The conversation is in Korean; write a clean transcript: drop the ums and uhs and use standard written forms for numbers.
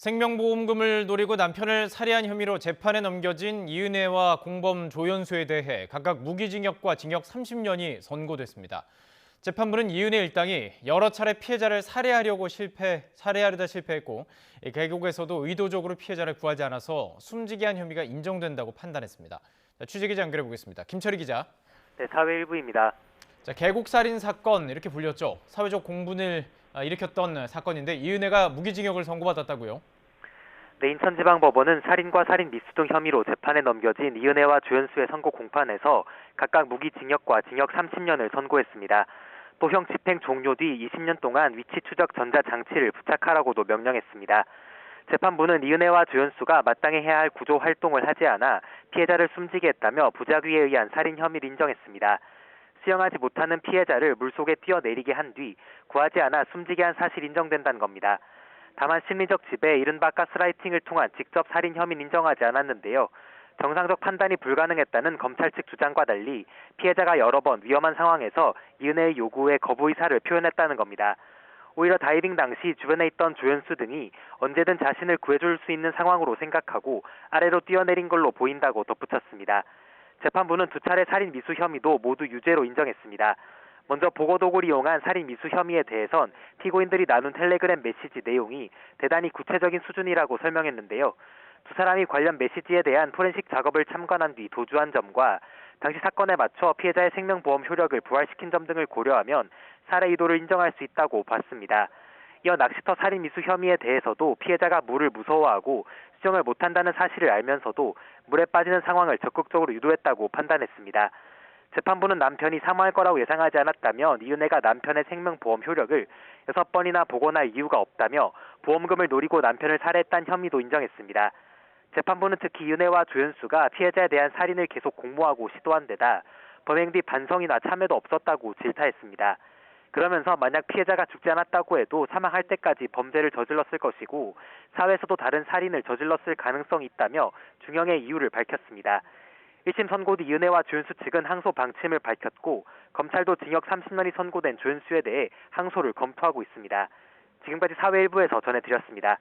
생명보험금을 노리고 남편을 살해한 혐의로 재판에 넘겨진 이은혜와 공범 조연수에 대해 각각 무기징역과 징역 30년이 선고됐습니다. 재판부는 이은혜 일당이 여러 차례 피해자를 살해하려다 실패했고 계곡에서도 의도적으로 피해자를 구하지 않아서 숨지게 한 혐의가 인정된다고 판단했습니다. 취재기자 연결해 보겠습니다. 김철희 기자. 네, 사회 일부입니다. 계곡살인 사건 이렇게 불렸죠. 사회적 공분을 일으켰던 사건인데 이은혜가 무기징역을 선고받았다고요? 네, 인천지방법원은 살인과 살인 미수 등 혐의로 재판에 넘겨진 이은혜와 조연수의 선고 공판에서 각각 무기징역과 징역 30년을 선고했습니다. 또형 집행 종료 뒤 20년 동안 위치 추적 전자장치를 부착하라고도 명령했습니다. 재판부는 이은혜와 조연수가 마땅히 해야 할 구조 활동을 하지 않아 피해자를 숨지게 했다며 부작위에 의한 살인 혐의를 인정했습니다. 수영하지 못하는 피해자를 물속에 뛰어내리게 한 뒤 구하지 않아 숨지게 한 사실이 인정된다는 겁니다. 다만 심리적 지배, 이른바 가스라이팅을 통한 직접 살인 혐의는 인정하지 않았는데요. 정상적 판단이 불가능했다는 검찰 측 주장과 달리 피해자가 여러 번 위험한 상황에서 이은혜의 요구에 거부 의사를 표현했다는 겁니다. 오히려 다이빙 당시 주변에 있던 조연수 등이 언제든 자신을 구해줄 수 있는 상황으로 생각하고 아래로 뛰어내린 걸로 보인다고 덧붙였습니다. 재판부는 두 차례 살인 미수 혐의도 모두 유죄로 인정했습니다. 먼저 보고도구를 이용한 살인 미수 혐의에 대해선 피고인들이 나눈 텔레그램 메시지 내용이 대단히 구체적인 수준이라고 설명했는데요. 두 사람이 관련 메시지에 대한 포렌식 작업을 참관한 뒤 도주한 점과 당시 사건에 맞춰 피해자의 생명보험 효력을 부활시킨 점 등을 고려하면 살해 의도를 인정할 수 있다고 봤습니다. 이어 낚시터 살인 미수 혐의에 대해서도 피해자가 물을 무서워하고 수영을 못한다는 사실을 알면서도 물에 빠지는 상황을 적극적으로 유도했다고 판단했습니다. 재판부는 남편이 사망할 거라고 예상하지 않았다면 이은혜가 남편의 생명보험 효력을 6번이나 복원할 이유가 없다며 보험금을 노리고 남편을 살해했다는 혐의도 인정했습니다. 재판부는 특히 이은혜와 조연수가 피해자에 대한 살인을 계속 공모하고 시도한 데다 범행 뒤 반성이나 참회도 없었다고 질타했습니다. 그러면서 만약 피해자가 죽지 않았다고 해도 사망할 때까지 범죄를 저질렀을 것이고 사회에서도 다른 살인을 저질렀을 가능성이 있다며 중형의 이유를 밝혔습니다. 1심 선고 뒤 이은혜와 조연수 측은 항소 방침을 밝혔고 검찰도 징역 30년이 선고된 조연수에 대해 항소를 검토하고 있습니다. 지금까지 사회일부에서 전해드렸습니다.